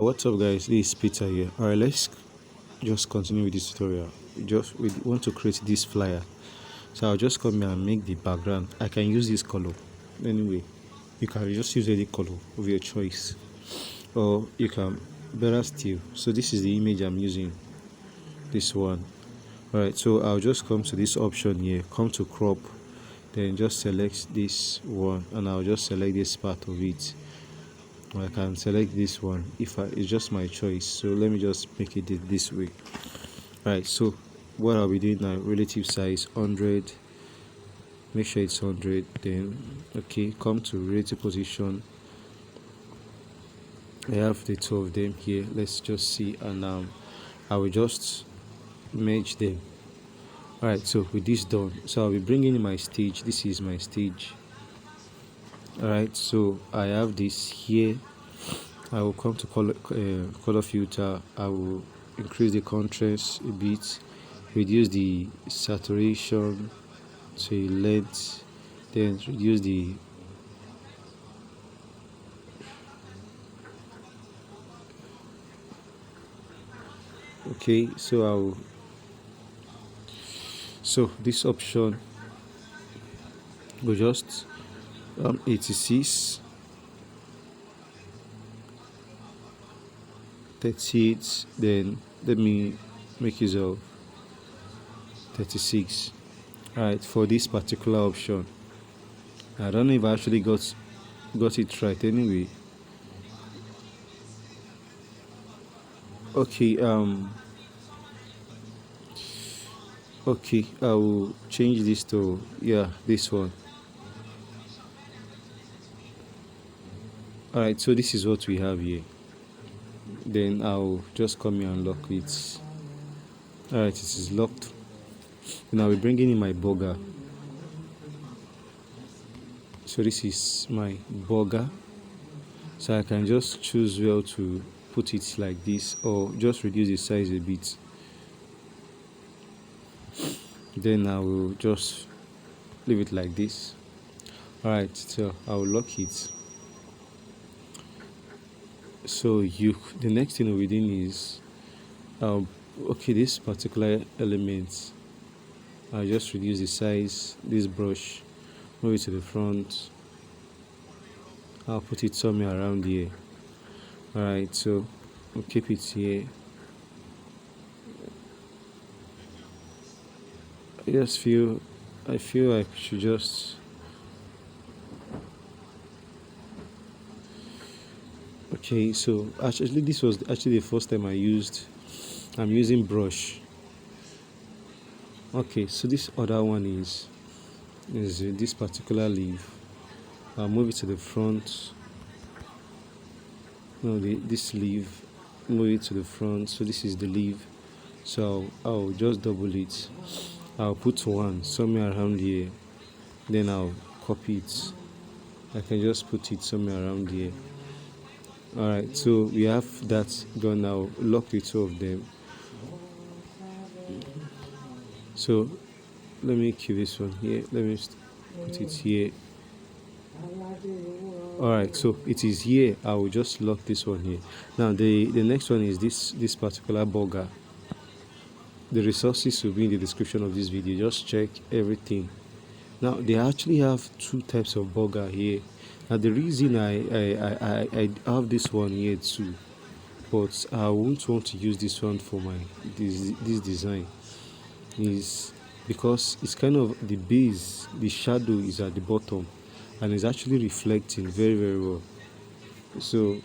What's up guys, this is Peter here. Alright, let's just continue with this tutorial. We want to create this flyer, so I'll just come here and make the background. I can use this color anyway. You can just use any color of your choice, or you can better still. So this is the image I'm using, this one. Alright, so I'll just come to this option here, come to crop, then just select this one, and I'll just select this part of it. I can select this one it's just my choice. So let me just make it this way. Right, so what I'll be doing now, relative size 100, make sure it's 100, then okay, come to relative position. I have the two of them here. Let's just see, and I will just merge them. Alright, so with this done, so I'll be bringing in my stage. This is my stage. Alright, so I have this here. I will come to color filter. I will increase the contrast a bit, reduce the saturation to a length, then reduce the okay. So this option will just 86, 38, then let me make use of 36. Alright, for this particular option, I don't know if I actually got it right anyway. Okay, okay, I will change this to this one. Alright, so this is what we have here. Then I'll just come here and lock it. Alright, it is locked. Now we're bringing in my burger. So this is my burger. So I can just choose where to put it, like this, or just reduce the size a bit. Then I will just leave it like this. Alright, so I will lock it. So the next thing we're doing is okay, this particular element, I'll just reduce the size. This brush, move it to the front. I'll put it somewhere around here. Alright, so we'll keep it here. I feel like we should just okay. So actually this was actually the first time I'm using brush. Okay, so this other one is this particular leaf. I'll move it to the front. No, this leaf, move it to the front. So this is the leaf. So I'll just double it. I'll put one somewhere around here. Then I'll copy it. I can just put it somewhere around here. Alright, so we have that done now. Lock the two of them. So let me keep this one here. Let me put it here. Alright, so it is here. I will just lock this one here. Now the next one is this particular burger. The resources will be in the description of this video. Just check everything. Now they actually have two types of burger here. Now the reason I have this one here too, but I won't want to use this one for this design, is because it's kind of the base, the shadow is at the bottom, and it's actually reflecting very well. So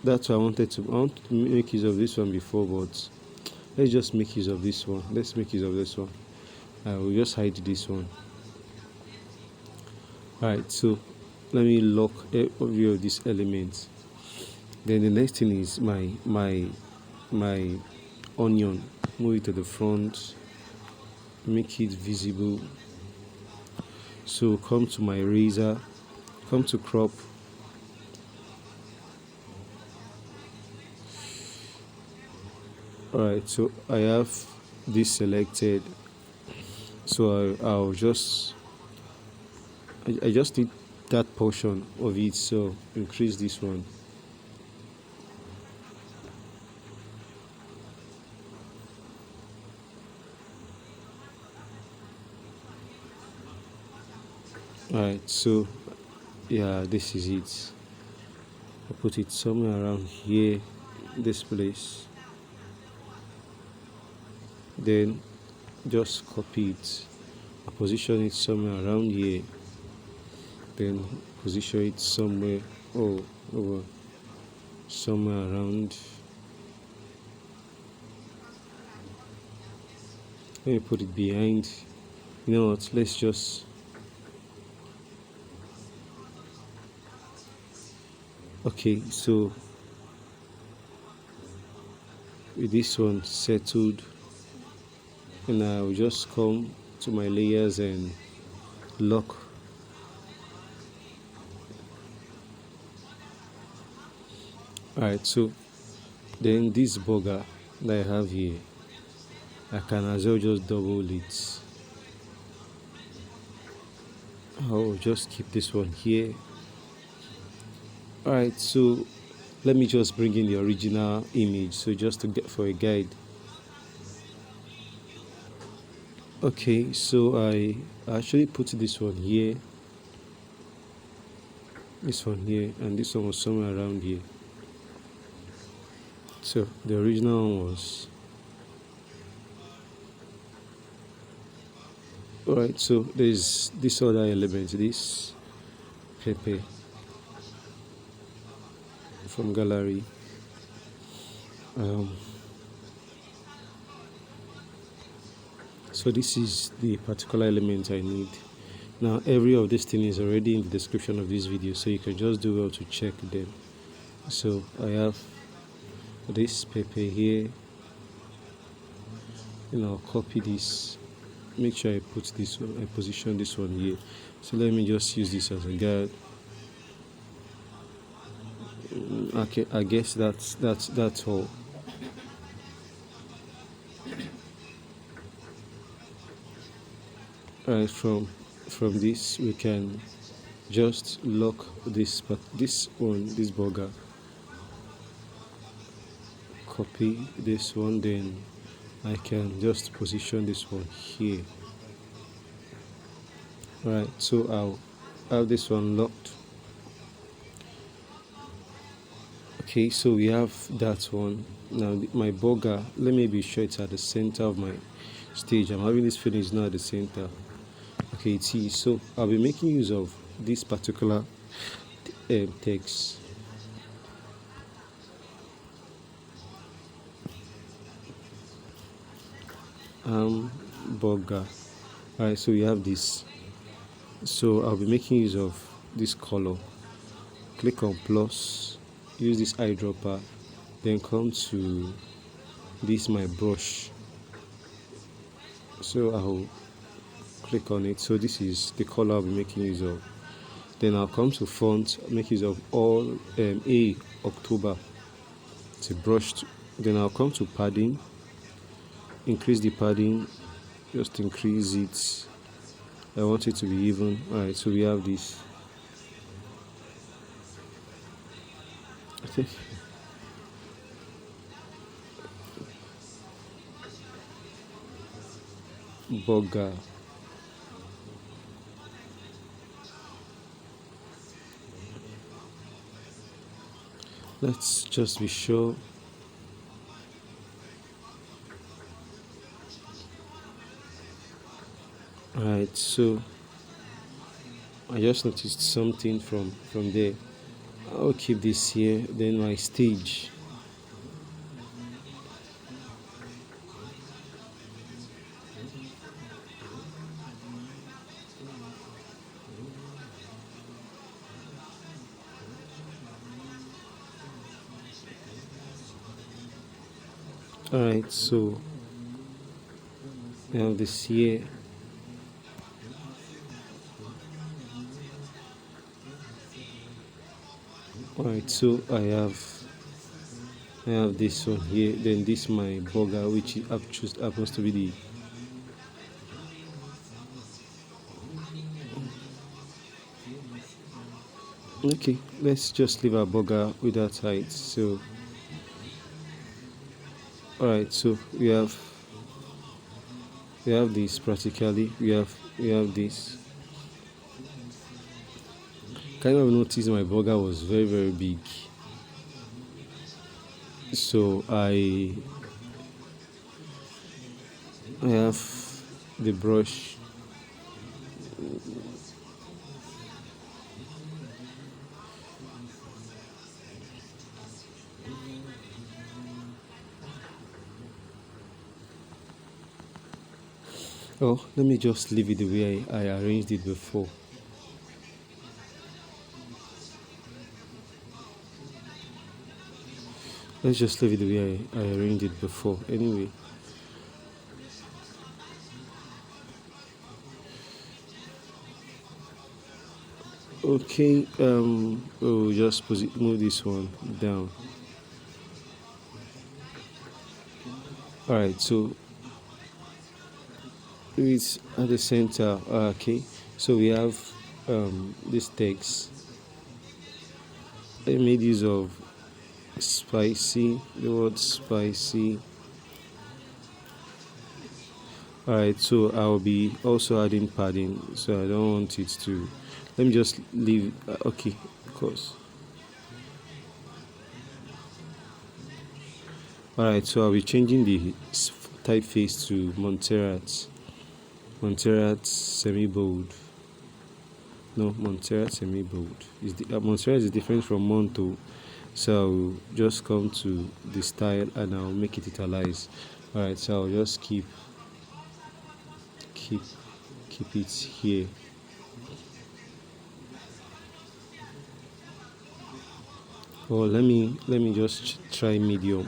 that's why I want to make use of this one before, but let's just make use of this one. Let's make use of this one. I will just hide this one. Alright, so let me lock every of these elements. Then the next thing is my onion. Move it to the front, make it visible. So come to my razor, come to crop. Alright, so I have this selected. So I'll just I just need that portion of it, so increase this one. Alright, so yeah, this is it. I put it somewhere around here, this place. Then just copy it. I position it somewhere around here. Then position it somewhere over somewhere around. Let me put it behind. You know what? Let's just okay. So with this one settled, and I will just come to my layers and lock. Alright, so then this burger that I have here, I can as well just double it. I'll just keep this one here. Alright, so let me just bring in the original image, so just to get for a guide. Okay, so I actually put this one here, and this one was somewhere around here. So the original one was alright. So there's this other element, this pepper from gallery. So this is the particular element I need. Now every of these things is already in the description of this video, so you can just do well to check them. So I have this pepper here, and I'll copy this. Make sure I put this one, I position this one here. So let me just use this as a guide. Okay, I guess that's all. Alright, from this we can just lock this, but this burger, copy this one, then I can just position this one here. Alright, so I'll have this one locked. Okay, so we have that one. Now my burger, let me be sure it's at the center of my stage. I'm having this feeling it's not at the center. Okay, it is. So I'll be making use of this particular text. Burger. Alright, so we have this. So I'll be making use of this color. Click on plus, use this eyedropper, then come to this my brush. So I'll click on it. So this is the color I'll be making use of. Then I'll come to font, make use of all A October. It's a brush. Then I'll come to padding, increase the padding, just increase it. I want it to be even. Alright, so we have this. Okay. Burger. Let's just be sure. Alright, so I just noticed something from there. I'll keep this here, then my stage. Alright, so I have this here. Alright, so I have this one here, then this my burger, which happens to be the okay. Let's just leave our burger with that height. So alright, so we have this practically. We have this. kind of noticed my burger was very, very big. So I have the brush. Oh, let me just leave it the way I arranged it before. Let's just leave it the way I arranged it before. Anyway. Okay, we'll just move this one down. Alright, so it's at the center. Okay, so we have this text. I made use of spicy, the word spicy. Alright, so I'll be also adding padding, so I don't want it to. Let me just leave. Okay, of course. Alright, so I'll be changing the typeface to Montserrat semi-bold. No, Montserrat semi-bold. Montserrat is different from Monto, so I'll just come to the style and I'll make it italize. Alright, so I'll just keep it here. Oh, let me just try medium.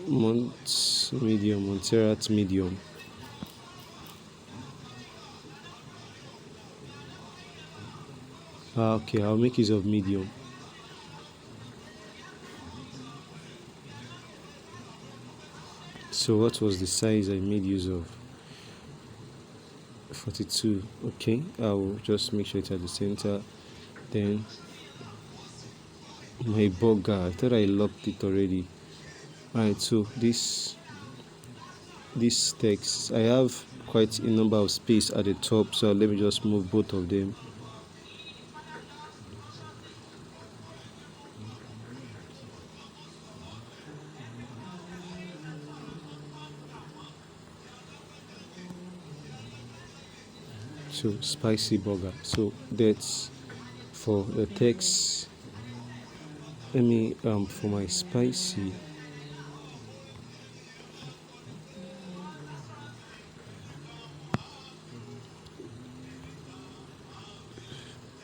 Montserrat medium. Okay, I'll make use of medium. So what was the size I made use of? 42. Okay, I'll just make sure it's at the center. Then my burger, I thought I locked it already. Alright, so this text, I have quite a number of space at the top, so let me just move both of them. So spicy burger. So that's for the text. Let me for my spicy.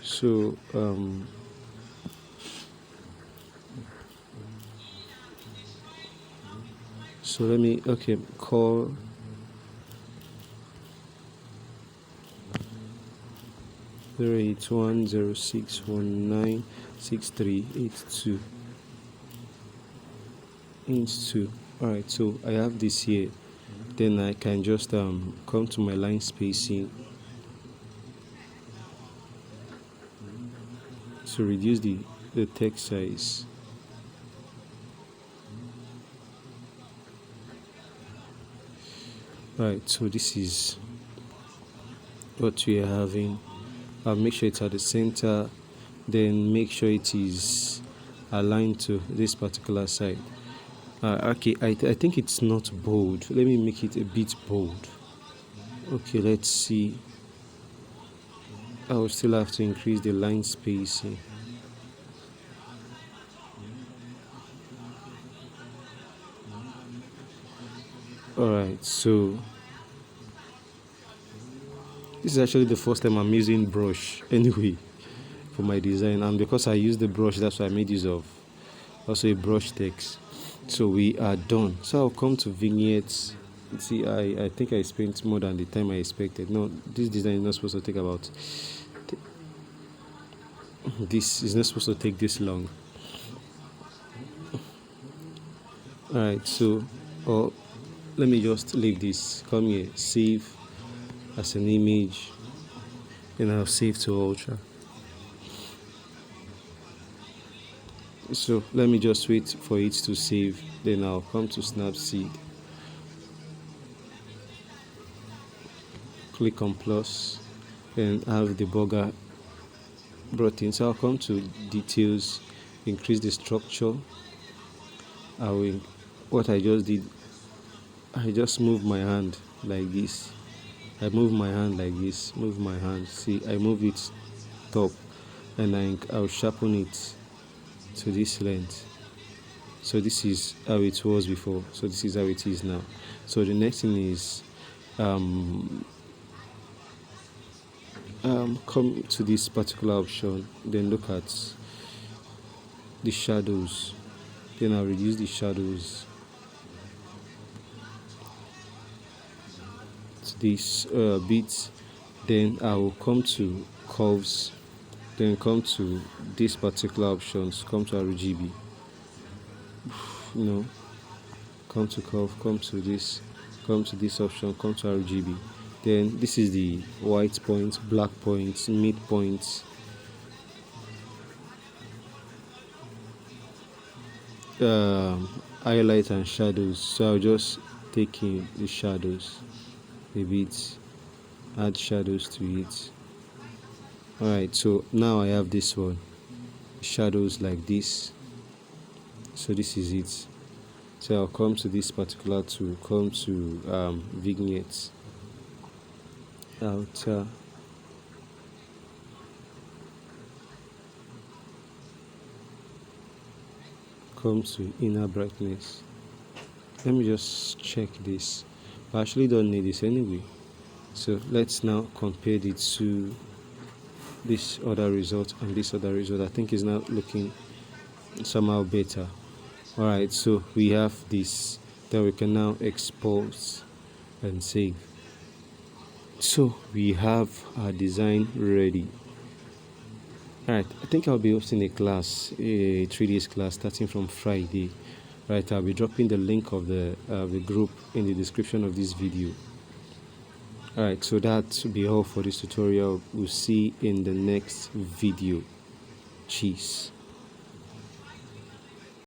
So so let me call 08106196382. Alright, so I have this here. Then I can just come to my line spacing to reduce the text size. Alright, so this is what we are having. I'll make sure it's at the center, then make sure it is aligned to this particular side. Okay, I think it's not bold. Let me make it a bit bold. Okay, let's see. I will still have to increase the line spacing. Alright, so this is actually the first time I'm using brush anyway for my design, and because I used the brush, that's why I made use of also a brush text. So we are done. So I'll come to vignettes. See, I think I spent more than the time I expected. No, this design is not supposed to take about this is not supposed to take this long. Alright, so let me just leave this. Come here, save as an image, and I'll save to Ultra. So let me just wait for it to save, then I'll come to Snapseed. click on plus, and have the burger brought in. So I'll come to details, increase the structure. What I just did, I just move my hand like this. I move my hand like this, move my hand. See, I move it top, and I'll sharpen it to this length. So this is how it was before, so this is how it is now. So the next thing is come to this particular option, then look at the shadows, then I'll reduce the shadows to this bit, then I will come to curves, then come to this particular options, come to RGB, come to curve, come to this option, come to RGB. Then this is the white points, black points, mid points, highlight and shadows. So I'll just take in the shadows a bit, add shadows to it. Alright, so now I have this one, shadows like this. So this is it. So I'll come to this particular tool, come to vignettes, outer, come to inner brightness. Let me just check this. I actually don't need this anyway. So let's now compare the two, this other result and this other result. I think it's now looking somehow better. Alright, so we have this, then we can now export and save. So we have our design ready. Alright, I think I'll be hosting a class, a 3 days class starting from Friday. Right, I'll be dropping the link of the group in the description of this video. Alright, so that will be all for this tutorial. We'll see in the next video. Cheers.